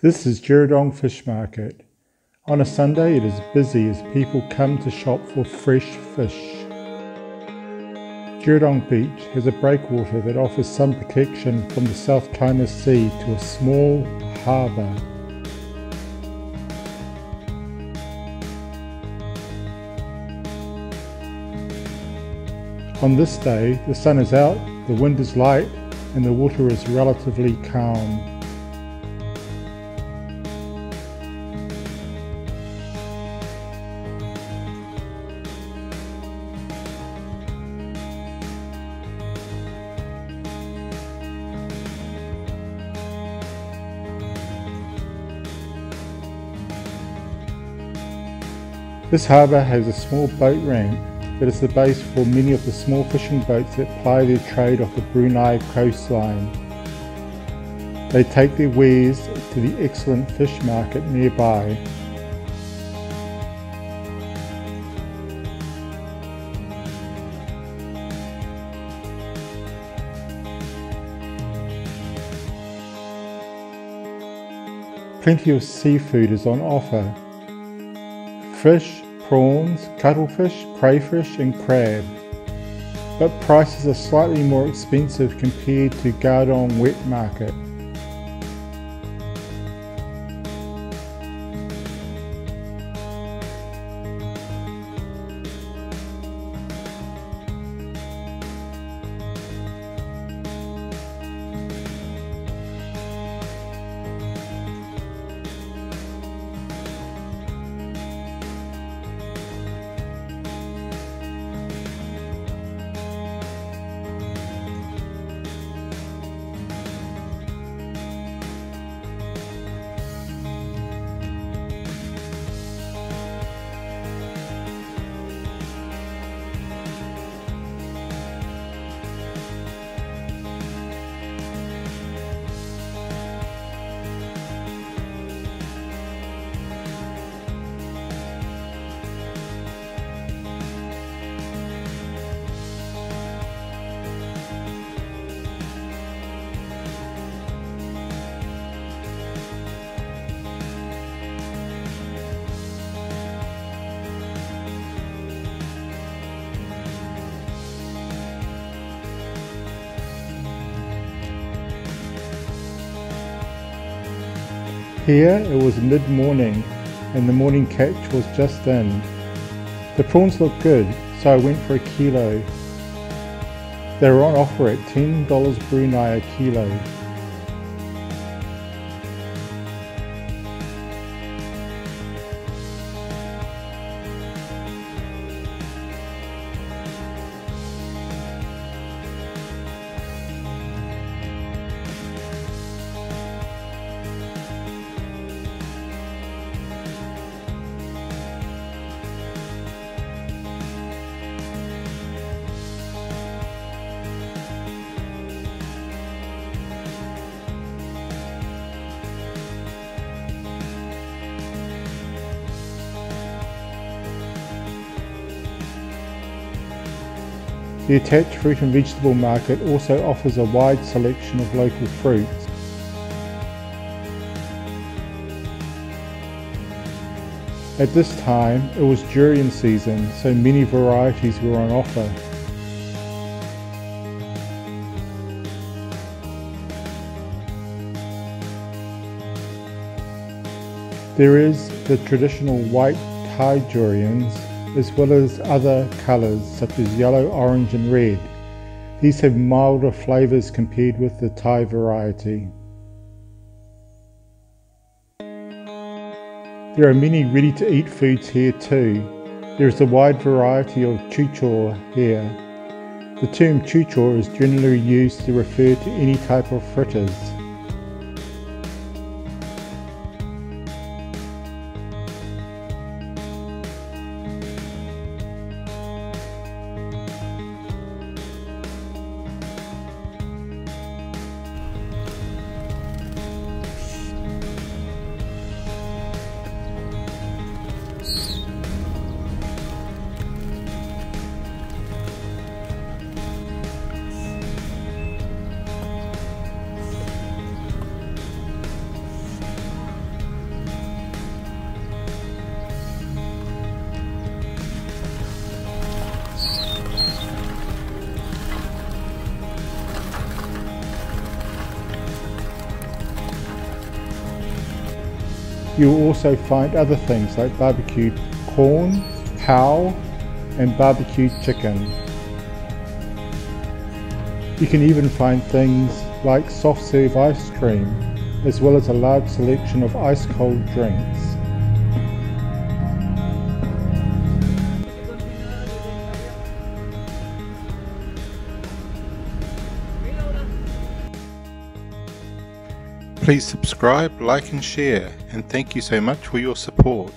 This is Jerudong Fish Market. On a Sunday it is busy as people come to shop for fresh fish. Jerudong Beach has a breakwater that offers some protection from the South China Sea to a small harbour. On this day, the sun is out, the wind is light, and the water is relatively calm. This harbour has a small boat ramp that is the base for many of the small fishing boats that ply their trade off the Brunei coastline. They take their wares to the excellent fish market nearby. Plenty of seafood is on offer. Fish, prawns, cuttlefish, crayfish and crab. But prices are slightly more expensive compared to Gadong Wet Market. Here it was mid-morning and the morning catch was just in. The prawns looked good, so I went for a kilo. They were on offer at $10 Brunei a kilo. The attached fruit and vegetable market also offers a wide selection of local fruits. At this time it was durian season, so many varieties were on offer. There is the traditional white Thai durians, as well as other colours such as yellow, orange and red. These have milder flavours compared with the Thai variety. There are many ready-to-eat foods here too. There is a wide variety of chuchor here. The term chuchor is generally used to refer to any type of fritters. You will also find other things like barbecued corn, how, and barbecued chicken. You can even find things like soft serve ice cream, as well as a large selection of ice cold drinks. Please subscribe, like and share, and thank you so much for your support.